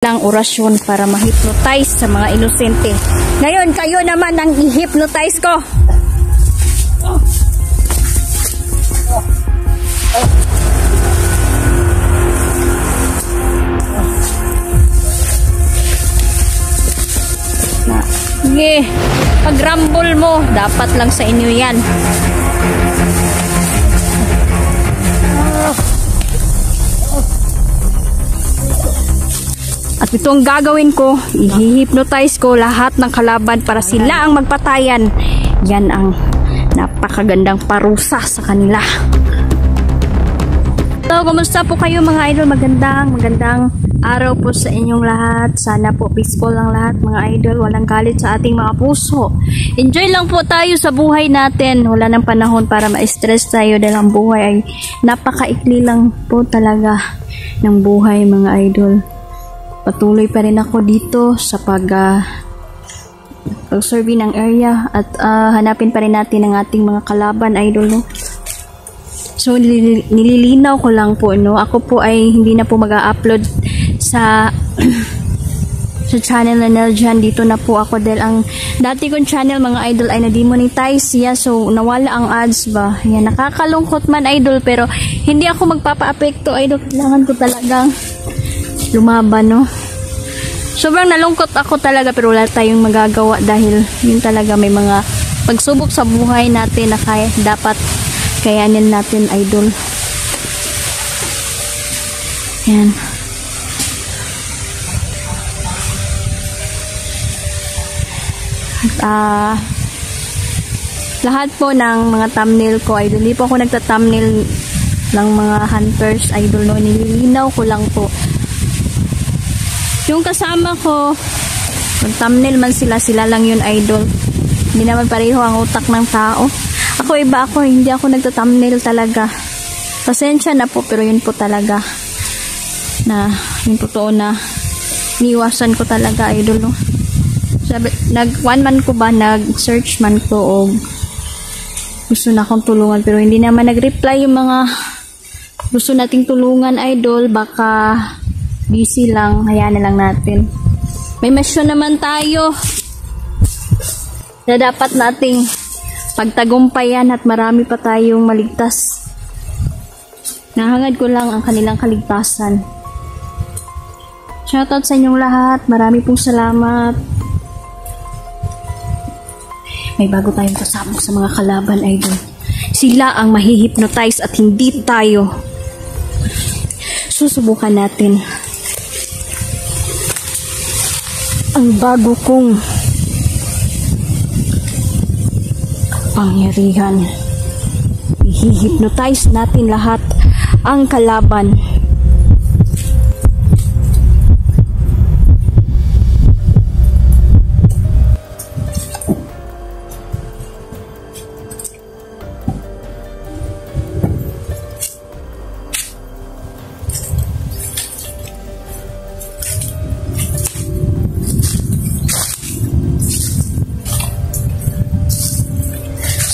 lang orasyon para ma-hypnotize sa mga inosente. Ngayon, kayo naman ang i-hypnotize ko. Sige, pag-rumble mo, dapat lang sa inyo yan. At ito ang gagawin ko, i-hypnotize ko lahat ng kalaban para sila ang magpatayan. Yan ang napakagandang parusa sa kanila. So, kumusta po kayo mga idol? Magandang araw po sa inyong lahat. Sana po peaceful lang lahat mga idol. Walang galit sa ating mga puso. Enjoy lang po tayo sa buhay natin. Wala nang panahon para ma-stress tayo dahil ang buhay ay napakaikli lang po talaga ng buhay mga idol. Patuloy pa rin ako dito sa pag-survey ng area at hanapin pa rin natin ang ating mga kalaban idol, no? So nililinaw ko lang po, no? Ako po ay hindi na po mag-a-upload sa sa channel na Neljan. Dito na po ako dahil ang dati kong channel mga idol ay na-demonetize siya, so nawala ang ads ba. Yan, nakakalungkot man idol, pero hindi ako magpapa-apekto idol. Kailangan ko talagang lumaban, no? Sobrang nalungkot ako talaga, pero wala tayong magagawa dahil yun talaga, may mga pagsubok sa buhay natin na dapat kayanin natin idol. Yan. Lahat po ng mga thumbnail ko idol, hindi po ako nagta-thumbnail ng mga hunters idol, no? Nililinaw ko lang po. Yung kasama ko, mag-thumbnail man sila lang yun idol. Hindi naman pareho ang utak ng tao. Ako iba ako, hindi ako nagta-thumbnail talaga. Pasensya na po, pero yun po talaga. Na, yung totoo na iniwasan ko talaga idol, no? Sabi, one man ko ba, nag-search man ko o gusto na akong tulungan, pero hindi naman nag-reply yung mga gusto nating tulungan idol. Baka busy lang, hayaan na lang natin. May mission naman tayo na dapat nating pagtagumpayan at marami pa tayong maligtas. Nahangad ko lang ang kanilang kaligtasan. Shoutout sa inyong lahat. Marami pong salamat. May bago tayong kasama sa mga kalaban idol. Sila ang mahihypnotize at hindi tayo. Susubukan natin ang bago kong pangyarihan. I-hypnotize natin lahat ang kalaban.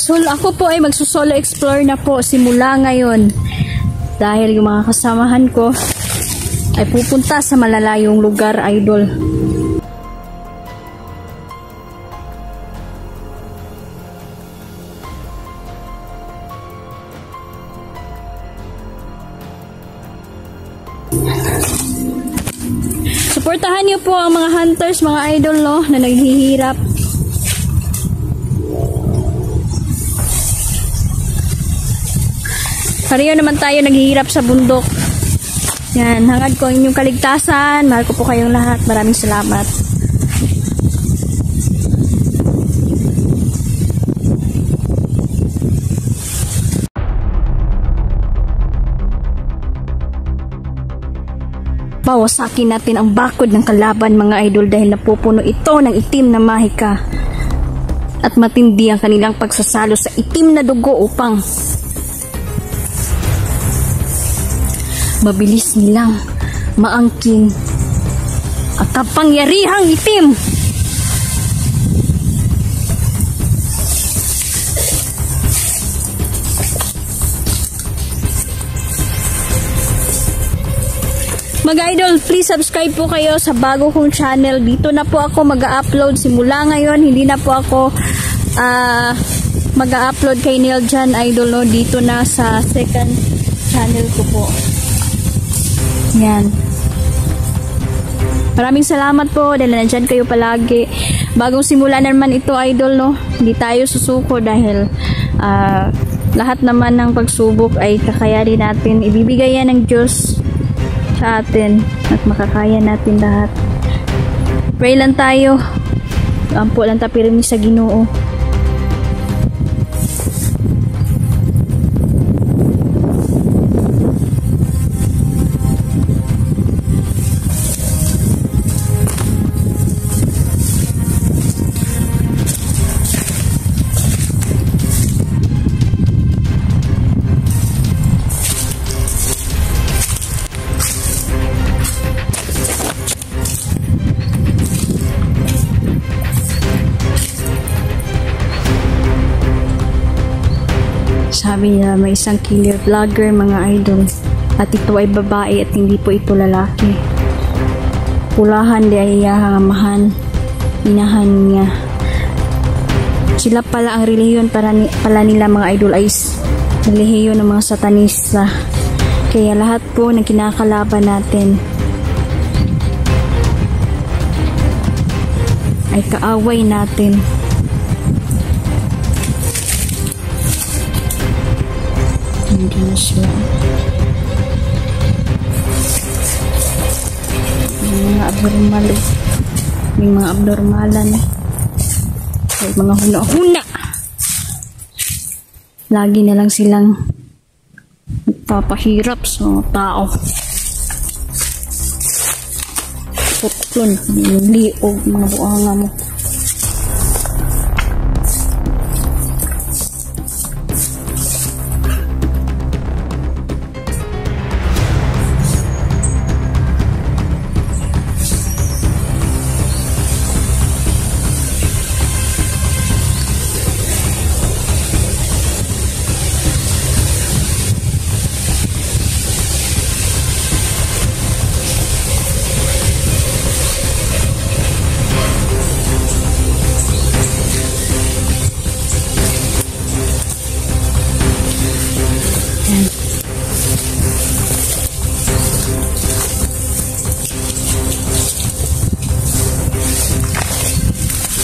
So, ako po ay magsusolo explore na po simula ngayon. Dahil yung mga kasamahan ko ay pupunta sa malalayong lugar, idol. Suportahan niyo po ang mga hunters, mga idol, no, na naghihirap. Pareho naman tayo naghihirap sa bundok. Yan, hangad ko inyong kaligtasan. Mahal ko po kayong lahat. Maraming salamat. Bawasakin natin ang bakod ng kalaban mga idol dahil napupuno ito ng itim na mahika. At matindi ang kanilang pagsasalo sa itim na dugo upang mabilis nilang maangkin at kapangyarihang itim. Mga idol, please subscribe po kayo sa bago kong channel. Dito na po ako mag-upload simula ngayon. Hindi na po ako mag-upload kay Neil Jan Idol, no? Dito na sa second channel ko po. Yan. Maraming salamat po dahil nandyan kayo palagi. Bagong simula naman ito, idol, no? Hindi tayo susuko dahil lahat naman ng pagsubok ay kakayanin natin. Ibibigay yan ng Diyos sa atin at makakaya natin lahat. Pray lang tayo. Ampo lang tapirmi sa Ginoo. Sabi niya may isang killer vlogger, mga idol, at ito ay babae at hindi po ito lalaki. Pulahan di ay amahan, inahan niya. Sila pala ang relihiyon pala nila, mga idol, ay relihiyon ng mga satanista. Kaya lahat po ng kinakalaban natin ay kaaway natin. Hindi na siya. May mga abnormal. May mga abnormalan. May mga huna-huna. Lagi na lang silang nagpapahirap sa tao. Putlon. Liog mga buanga mo.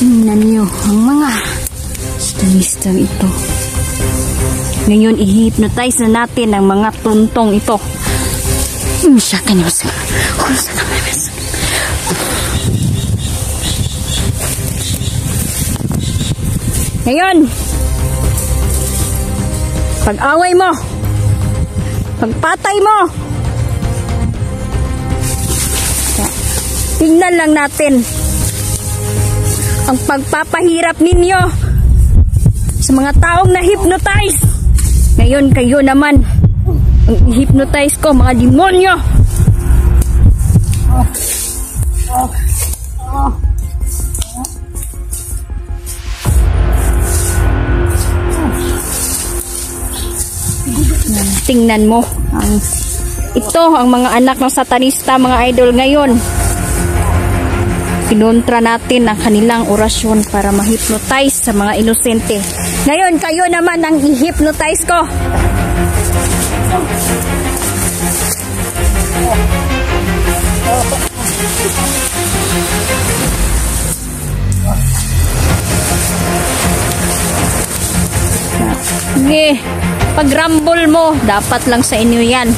Tingnan niyo ang mga satanistang ito. Ngayon, i-hypnotize na natin ang mga tuntong ito. Siya kanyo sa ngayon, pag-away mo, pagpatay mo, tingnan lang natin ang pagpapahirap ninyo sa mga taong na-hypnotize. Ngayon, kayo naman ang i-hypnotize ko, mga demonyo. Tingnan mo ito ang mga anak ng satanista, mga idol. Ngayon, kinontra natin ang kanilang orasyon para ma-hypnotize sa mga inosente. Ngayon, kayo naman ang i-hypnotize ko. Sige, pag-rumble mo, dapat lang sa inyo yan.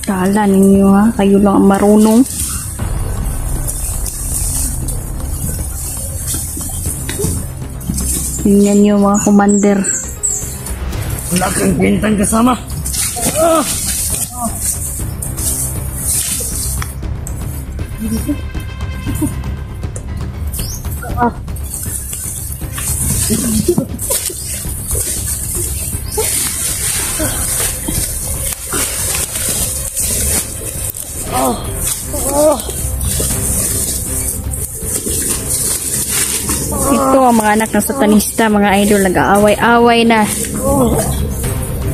Kala ninyo, ha, kayo lang ang marunong. Tingnan nyo, mga commander. Wala kang bintang kasama. mga anak ng satanista, mga idol, nag-aaway-away na.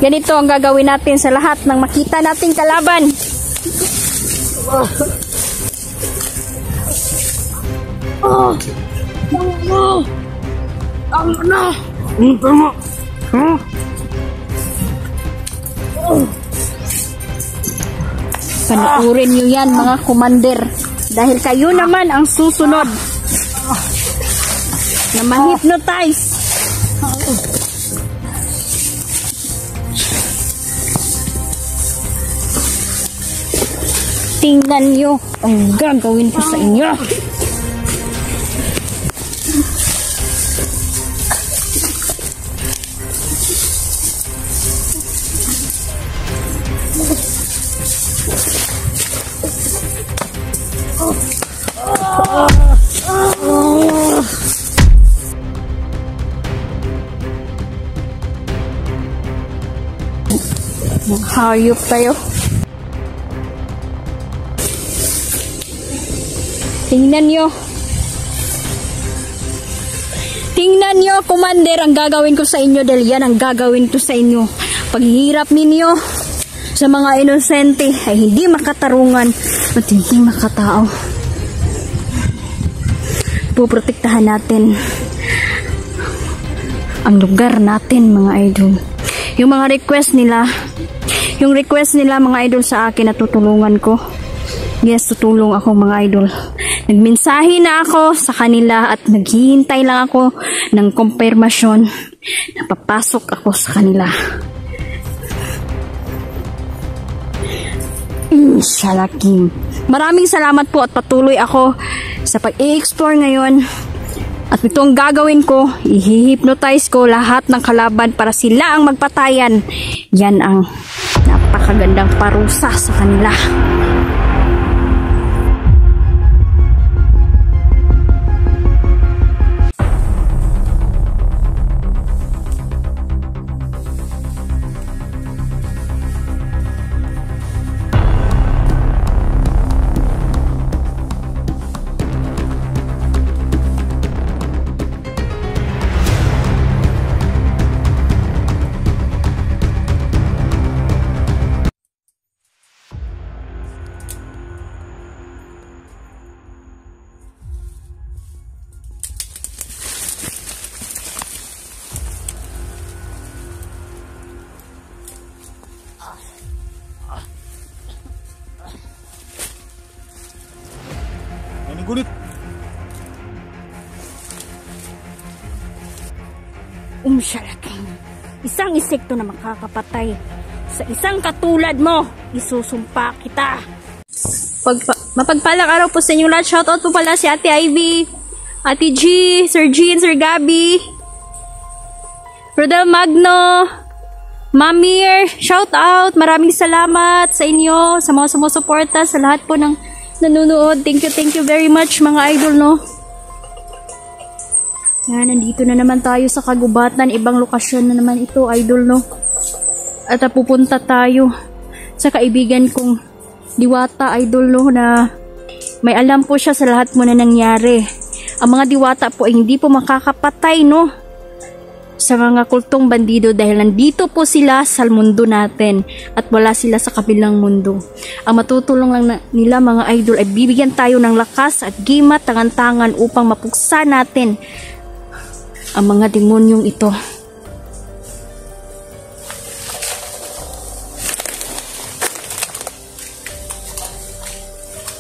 Ganito ang gagawin natin sa lahat ng makita nating kalaban. Tama. Panuurin nyo yan, mga commander. Dahil kayo naman ang susunod na ma-hypnotize. Tingnan nyo ang gagawin ko sa inyo. Hayop tayo. Tingnan nyo. Tingnan nyo, commander, ang gagawin ko sa inyo dahil yan ang gagawin ko sa inyo. Paghihirap ninyo sa mga inosente ay hindi makatarungan at hindi makatao. Puprotektahan natin ang lugar natin, mga idol. Yung mga request nila, mga idol sa akin na tutulungan ko. Yes, tutulong ako, mga idol. Nagmensahe na ako sa kanila at naghihintay lang ako ng konfirmasyon na papasok ako sa kanila. Shalakim. Maraming salamat po at patuloy ako sa pag-i-explore ngayon. At ito ang gagawin ko, i-hypnotize ko lahat ng kalaban para sila ang magpatayan. Yan ang napakagandang parusa sa kanila. Gulit. Umshalaking. Isang insekto na makakapatay sa isang katulad mo, isusumpa kita. Mapagpalang araw po sa inyong lahat. Shoutout po pala si Ate Ivy, Ate G, Sir Jean, Sir Gabby, Rodel Magno, Mamir. Shoutout. Maraming salamat sa inyo, sa mga sumusuporta, sa lahat po ng nanonood. Thank you very much, mga idol, no? Yan, nandito na naman tayo sa kagubatan. Ibang lokasyon na naman ito, idol, no? At pupunta tayo sa kaibigan kong diwata, idol, no? Na may alam po siya sa lahat mo na nangyari. Ang mga diwata po ay hindi po makakapatay, no? Sa mga kultong bandido dahil nandito po sila sa mundo natin at wala sila sa kabilang mundo. Ang matutulong lang nila, mga idol, ay bibigyan tayo ng lakas at gimat, tangan-tangan upang mapuksa natin ang mga demonyong ito.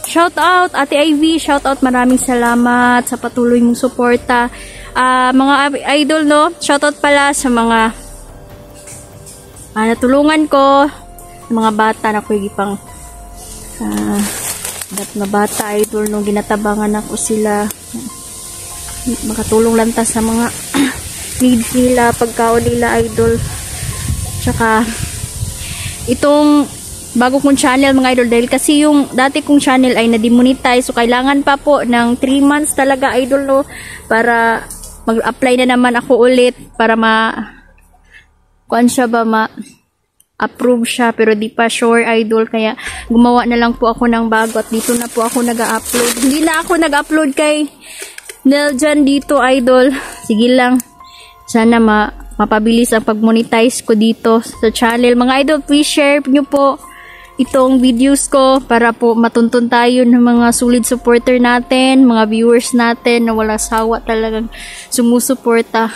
Shout out Ate Ivy, shout out, maraming salamat sa patuloy mong suporta. Mga idol, no, shout out pala sa mga natulungan ko, mga bata na ko pang mga bata, idol, no, ginatabangan ako sila, makatulong lang ta sa mga needs nila, pagkaon nila, idol. Tsaka itong bago kong channel, mga idol, dahil kasi yung dati kong channel ay na-demonetize, so kailangan pa po ng 3 months talaga, idol, no, para mag-apply na naman ako ulit para ma-approve siya, pero di pa sure, idol, kaya gumawa na lang po ako ng bago at dito na po ako nag-upload. Hindi na ako nag-upload kay thumbnail dyan dito, idol. Sige lang. Sana mapabilis ang pag-monetize ko dito sa channel. Mga idol, please share nyo po itong videos ko para po matuntun tayo ng mga solid supporter natin, mga viewers natin na walang sawa talagang sumusuporta.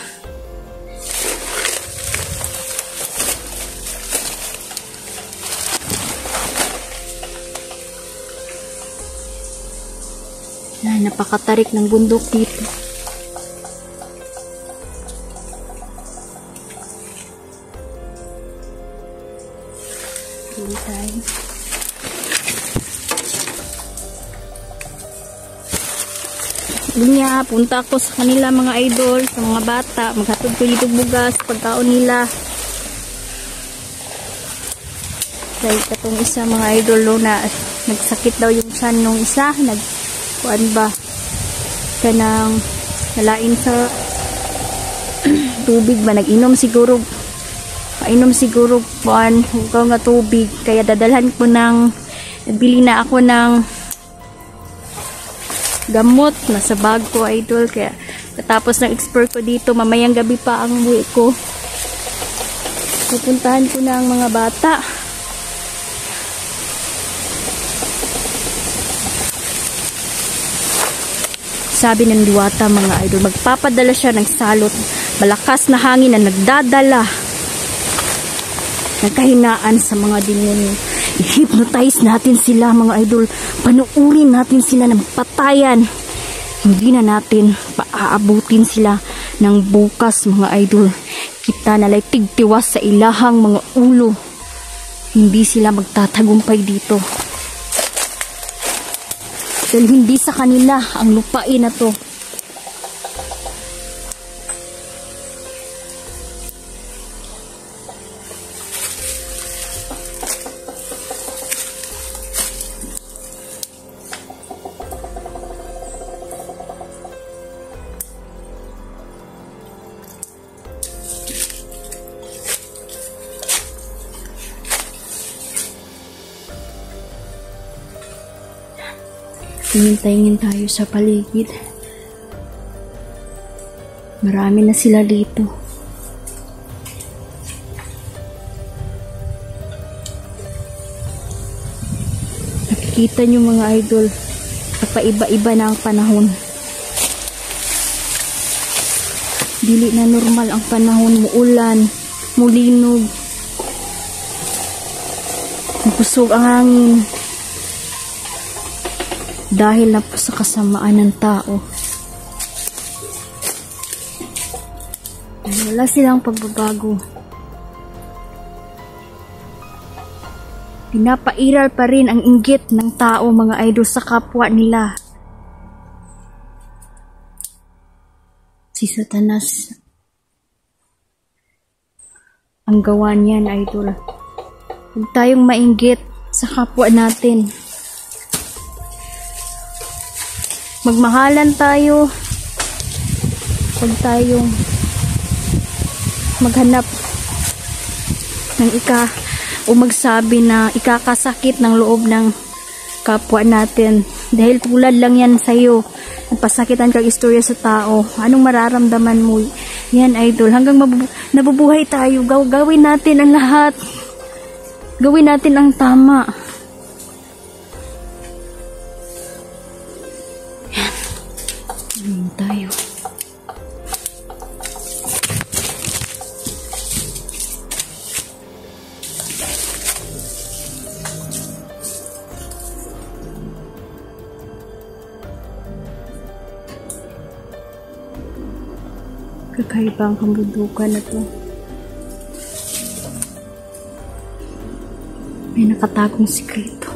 Napakatarik ng bundok dito. Pili tayo. Linya, punta ako sa kanila mga idol, sa mga bata. Maghatod ko dito bugas, pagkaon nila. Kaya katong isa mga idol lo na nagsakit daw yung tiyan nung isa. Kuan ba? Kanang nalain sa tubig ba? Nag-inom siguro. Painom siguro kuan nga tubig. Kaya dadalhan ko ng nagbili na ako ng gamot nasa bag ko idol, kaya katapos ng expert ko dito mamayang gabi pa ang uwi ko. Pupuntahan ko na ang mga bata. Sabi ng diwata mga idol, magpapadala siya ng salot, malakas na hangin na nagdadala ng kahinaan sa mga demonyo. I-hypnotize natin sila mga idol. Panuurin natin sila ng patayan. Hindi na natin paaabutin sila ng bukas mga idol. Kita nalay tigtiwas sa ilahang mga ulo. Hindi sila magtatagumpay dito. Dahil hindi sa kanila ang lupain na to. Tingin tayo sa paligid. Marami na sila dito. Nakikita nyo mga idol, napaiba-iba na ang panahon. Dili na normal ang panahon, muulan, mulinog, kusog ang hangin. Dahil na po sa kasamaan ng tao. Wala silang pagbabago. Pinapairal pa rin ang inggit ng tao mga idol sa kapwa nila. Si Satanas ang gawa niyan idol. Huwag tayong mainggit sa kapwa natin. Magmahalan tayo. Huwag tayong maghanap ng o magsabi na ikakasakit ng loob ng kapwa natin. Dahil tulad lang yan sa'yo. Nagpasakitan kang istorya sa tao. Anong mararamdaman mo? Yan idol. Hanggang nabubuhay tayo. Gawin natin ang lahat. Gawin natin ang tama. Tayo. Kakaiba ang kabundukan na to. May nakatagong sikreto.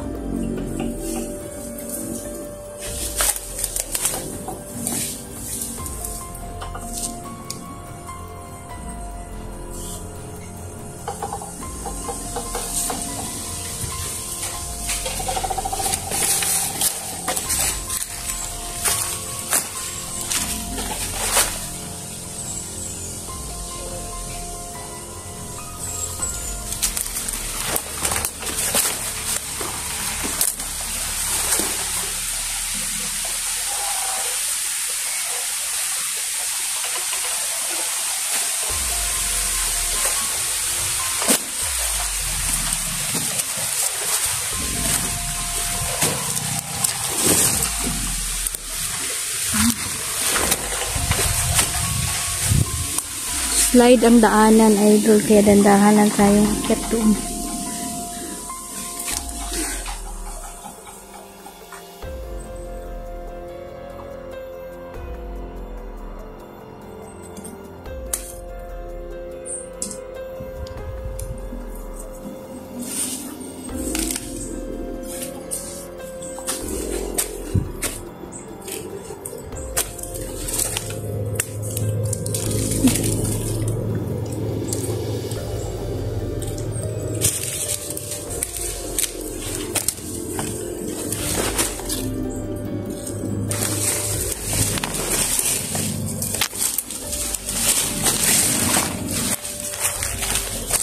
Slide ang daanan, idol, kaya dandahan lang tayong akyat doon.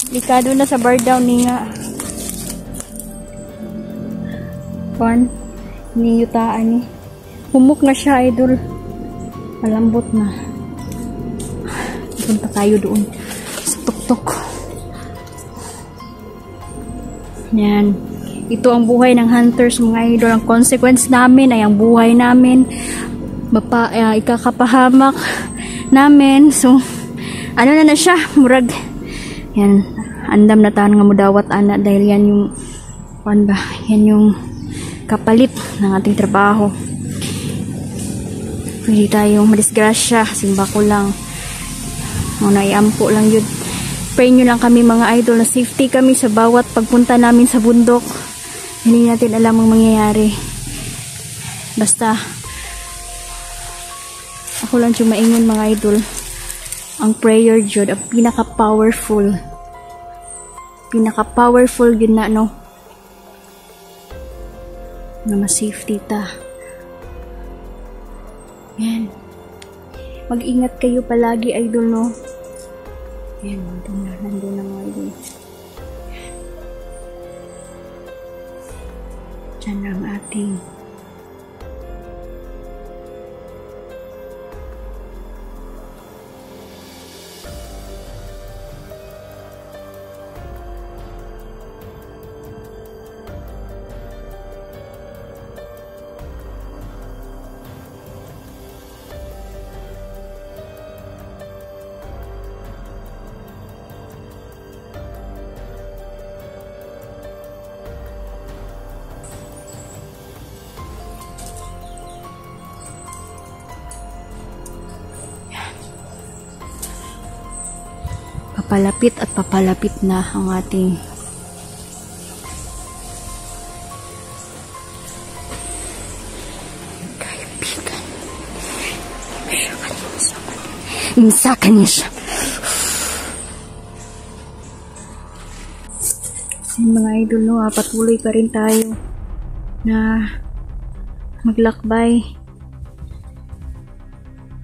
Likado na sa bar down ni nga. Pan, niyutaan ni. Humok na siya, idol. Malambot na. Punta tayo doon sa tuktok. Yan. Ito ang buhay ng hunters, mga idol. Ang consequence namin ay ang buhay namin. Ikakapahamak namin. So, ano na siya? Murag. Yan. Andam na tahan nga mudawat ana dahil yan yung yan yung kapalit ng ating trabaho. Pwede tayong madisgrasya, simba ko lang muna iampo lang yun. Pray nyo lang kami mga idol na safety kami sa bawat pagpunta namin sa bundok. Hindi natin alam ang mangyayari. Basta ako lang yung maingon mga idol, ang prayer jud ang pinaka-powerful yun na no na ma-safety ta. Yan, mag-ingat kayo palagi idol no. Yan, nandun na mga idol. Diyan ang ating papalapit at papalapit na ang ating kaibigan. Insakan niya siya. Mga idol no, patuloy pa rin tayo na maglakbay.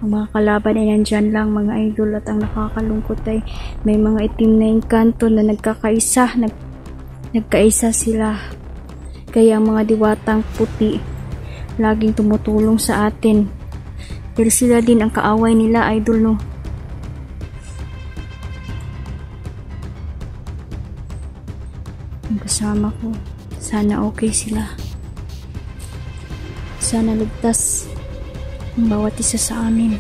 Ang mga kalaban ay nandyan lang mga idol, at ang nakakalungkot ay may mga itim na engkanto na nagkaisa sila. Kaya ang mga diwatang puti laging tumutulong sa atin. Pero sila din ang kaaway nila idol no. Ang kasama ko, sana okay sila. Sana ligtas ang bawat isa sa amin.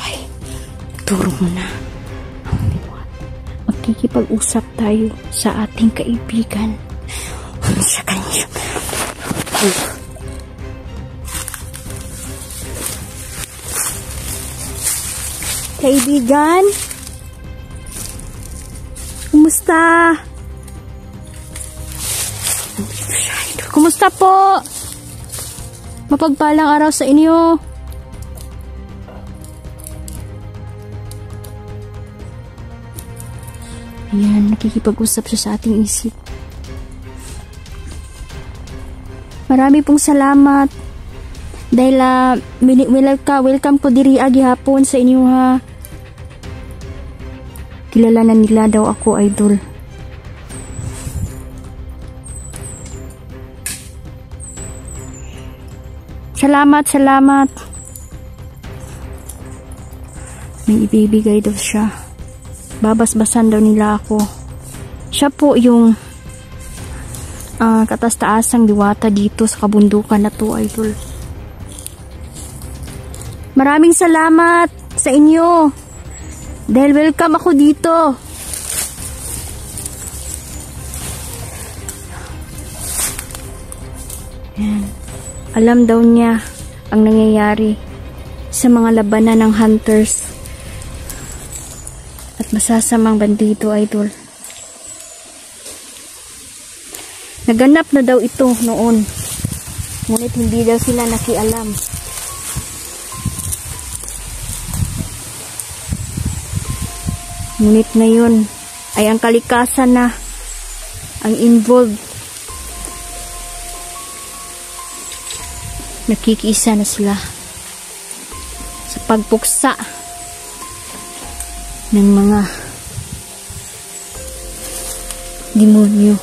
Ay, turo mo na. Magkikipag-usap tayo sa ating kaibigan. Sa kanya. Kaibigan? Kumusta? Kumusta po? Mapagpalang araw sa inyo. Ayan, nakikipag-usap siya sa ating isip. Marami pong salamat. Dahil welcome po diri agi hapon sa inyo ha. Kilala na nila daw ako idol. Salamat. May ibibigay daw siya. babasbasan daw nila ako. Siya po yung kataas-taasang diwata dito sa kabundukan na to, idol. Maraming salamat sa inyo dahil welcome ako dito. Yan. Alam daw niya ang nangyayari sa mga labanan ng hunters at masasamang bandido, idol. Naganap na daw ito noon, ngunit hindi daw sila nakialam. Ngunit ngayon ay ang kalikasan na ang involved. Nakikiisa na sila sa pagpuksa ng mga demonyo.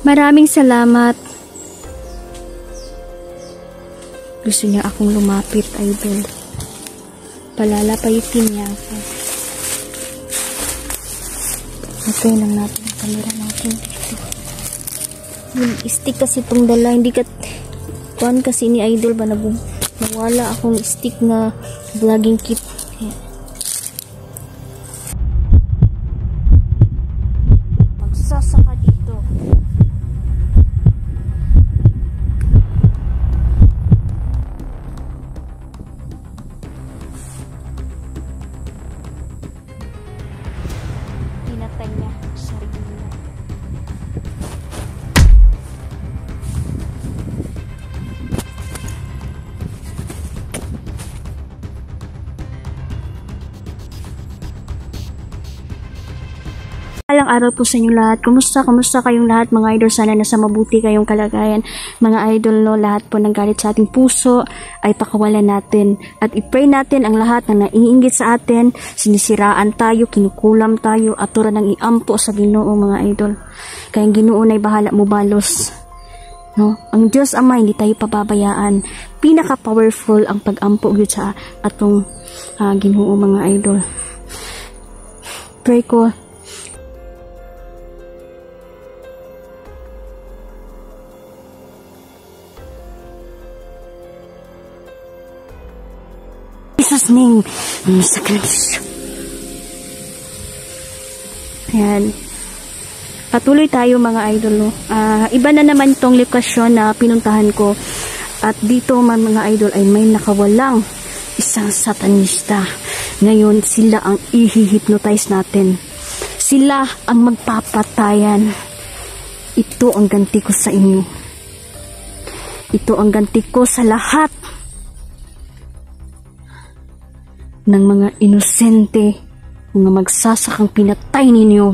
Maraming salamat. Gusto niya akong lumapit, idol. Palalapayitin niya ako. Okay lang natin ang camera natin. Yung stick kasi itong dala, hindi ka kuhan kasi ni idol ba nawala akong stick na vlogging kit. Magsasaka dito. Pinatay niya sarili niya. Alang araw po sa inyo lahat. Kumusta kayong lahat mga idol? Sana nasa mabuti kayong kalagayan. Mga idol, no, lahat po ng galit sa ating puso ay pakawalan natin. At i-pray natin ang lahat na naiinggit sa atin, sinisiraan tayo, kinukulam tayo, at tura ng iampo sa Ginoo mga idol. Kaya ang Ginoo ay bahala mo balos. No? Ang Diyos Ama, hindi tayo pababayaan. Pinaka-powerful ang pag-ampo yun sa atong Ginoo mga idol. Pray ko, Jesus name, sakripisyo. Ayan. Patuloy tayo mga idol. No? Iba na naman itong lokasyon na pinuntahan ko. At dito mga idol ay may nakawalang isang satanista. Ngayon sila ang i-hypnotize natin. Sila ang magpapatayan. Ito ang ganti ko sa inyo. Ito ang ganti ko sa lahat ng mga inosente, mga magsasakang pinatay ninyo.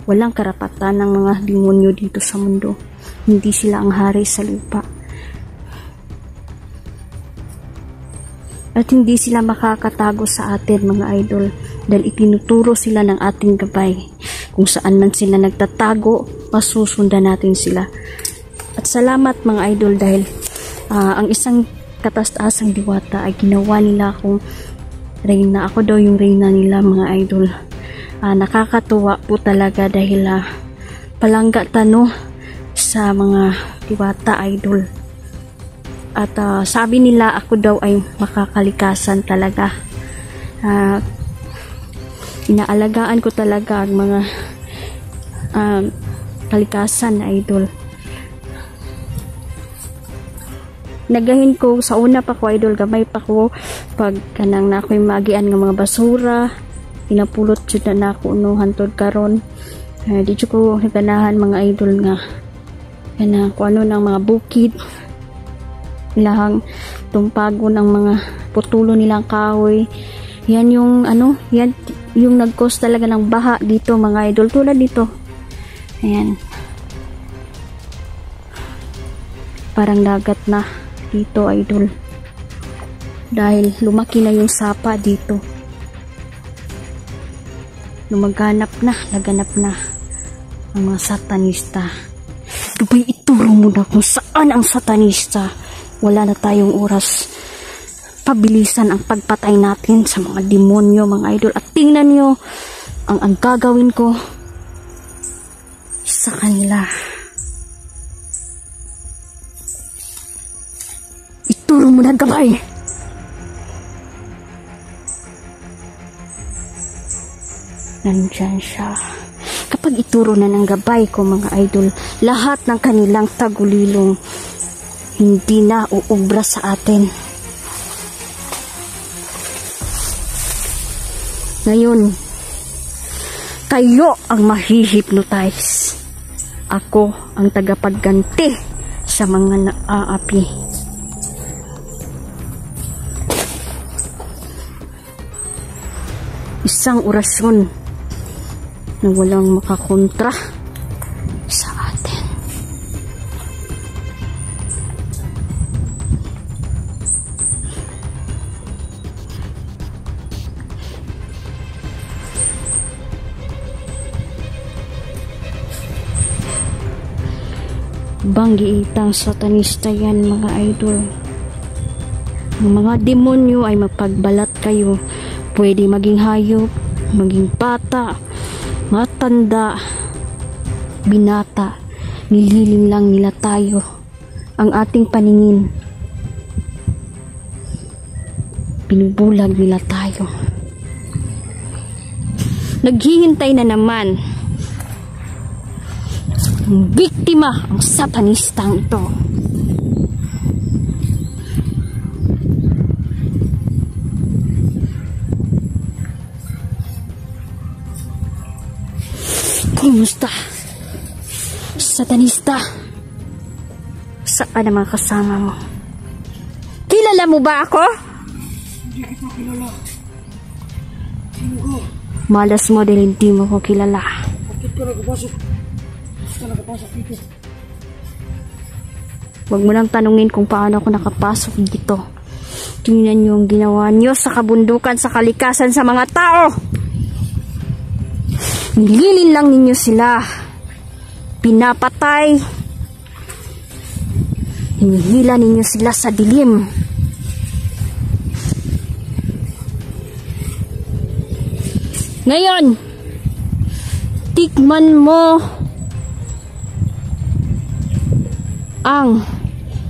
Walang karapatan ng mga demonyo dito sa mundo. Hindi sila ang hari sa lupa. At hindi sila makakatago sa atin mga idol dahil itinuturo sila ng ating gabay. Kung saan man sila nagtatago, masusundan natin sila. At salamat mga idol dahil ang isang kataas-taasang diwata ay ginawa nila akong reyna. Ako daw yung reyna nila mga idol. Nakakatuwa po talaga dahil palangga tano sa mga diwata idol. At sabi nila ako daw ay makakalikasan talaga. Inaalagaan ko talaga ang mga kalikasan na idol. Nagahin ko sa una pa ko idol, gamay pa ko pag kanang na ako'y magian ng mga basura, pinapulot jud na ako no hantod karon. Di jud ko naganahan mga idol nga kana ko ano ng mga bukid, ilahang tumpago ng mga putulo nilang kahoy. Yan yung ano, yan yung nag-cause talaga ng baha dito mga idol, tulad dito. Ayan. Parang dagat na dito idol dahil lumaki na yung sapa dito, naganap na ang mga satanista. Abay, ituro mo na kung saan ang satanista. Wala na tayong oras. Pabilisan ang pagpatay natin sa mga demonyo, mga idol. At tingnan nyo ang gagawin ko sa kanila. Ituro mo na, gabay. Nandyan siya. Kapag ituro na ng gabay ko, mga idol, lahat ng kanilang tagulilong hindi na uubra sa atin. Ngayon, kayo ang mahihipnotize. Ako ang tagapagganti sa mga naaapi. Isang orasyon na walang makakontra sa atin. Banggiitang satanista yan, mga idol. Ang mga demonyo ay mapagbalat kayo. Pwede maging hayop, maging bata, matanda, binata. Nililing lang nila tayo. Ang ating paningin, binubulag nila tayo. Naghihintay na naman ang biktima, ang satanistang ito. Kumusta? Satanista, saan ang mga kasama mo? Kilala mo ba ako? Hindi kita kilala. Sino ko? Malas mo dahil hindi mo ko kilala. Bakit ka nakapasok? Bakit ka nakapasok dito? Huwag mo nang tanungin kung paano ako nakapasok dito. Tingnan niyo ang ginawa niyo sa kabundukan, sa kalikasan, sa mga tao. Nililin lang ninyo sila. Pinapatay. Hinihila ninyo sila sa dilim. Ngayon, tikman mo ang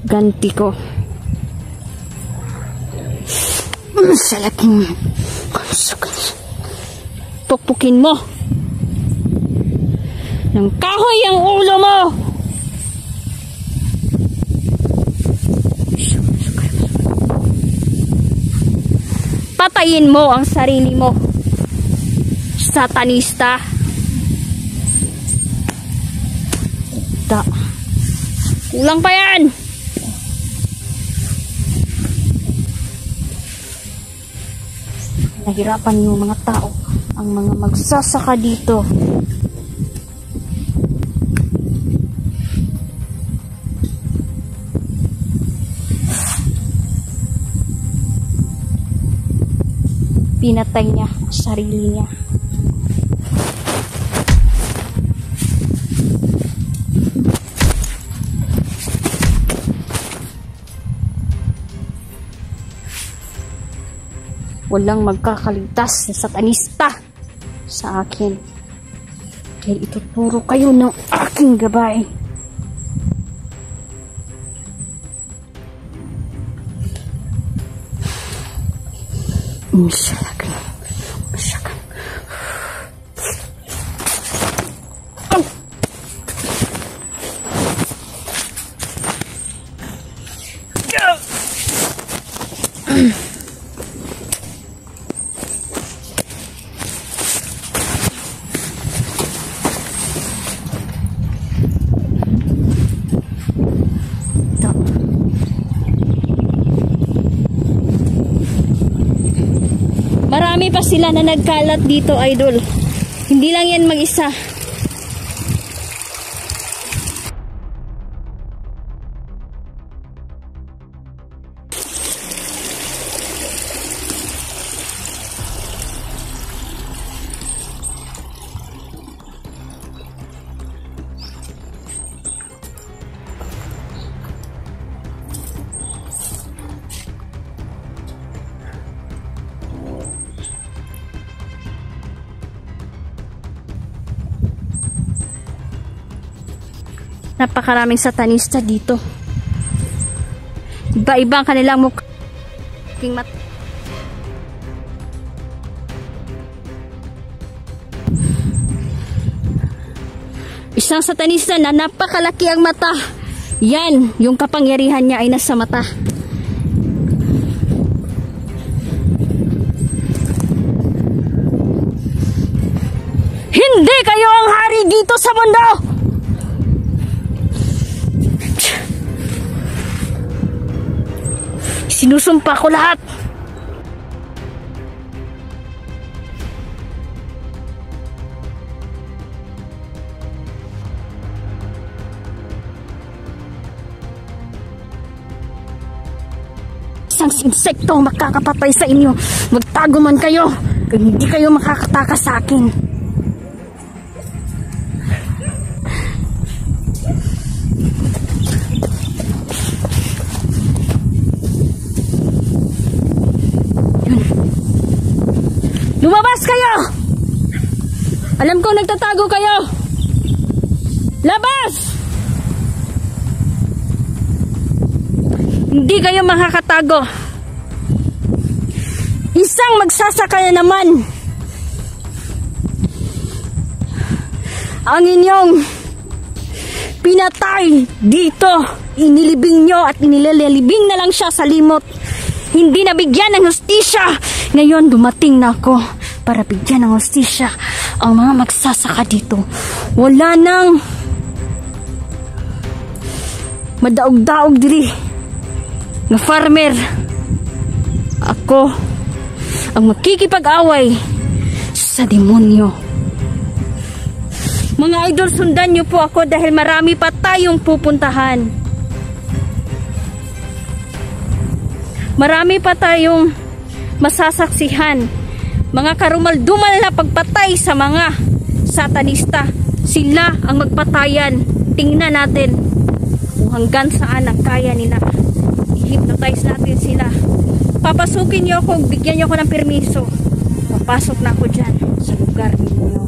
ganti ko. Sa laking pukpukin mo ng kahoy ang ulo mo. Patayin mo ang sarili mo, satanista. Kulang pa yan. Nahirapan yung mga tao, ang mga magsasaka dito. Pinatay niya ang sarili niya. Walang magkakaligtas na satanista sa akin. Kaya ituturo kayo ng aking gabay. Masyakan. Marami pa sila na nagkalat dito, idol. Hindi lang yan mag-isa. Napakaraming satanista dito. Iba-iba ang kanilang mukha. Isang satanista na napakalaki ang mata. Yan, yung kapangyarihan niya ay nasa mata. Hindi kayo ang hari dito sa mundo! Sinusumpa ko lahat! Isang insekto ang makakapatay sa inyo. Magtago man kayo, kung hindi kayo makakatakas sa akin. Yun. Lumabas kayo! Alam ko nagtatago kayo! Labas! Hindi kayo makakatago. Isang magsasaka na naman. Ang inyong pinatay dito, inilibing nyo at inilalibing na lang siya sa limot. Hindi nabigyan ng hustisya. Ngayon dumating na ako para bigyan ng hustisya ang mga magsasaka dito. Wala nang madaog-daog diri na farmer. Ako ang makikipag-away sa demonyo. Mga idol, sundan niyo po ako dahil marami pa tayong pupuntahan. Marami pa tayong masasaksihan. Mga karumal-dumal na pagpatay sa mga satanista. Sila ang magpatayan. Tingnan natin kung hanggang saan ang kaya nila. I-hypnotize natin sila. Papasukin niyo ako, bigyan niyo ako ng permiso. Papasok na ako dyan sa lugar ninyo.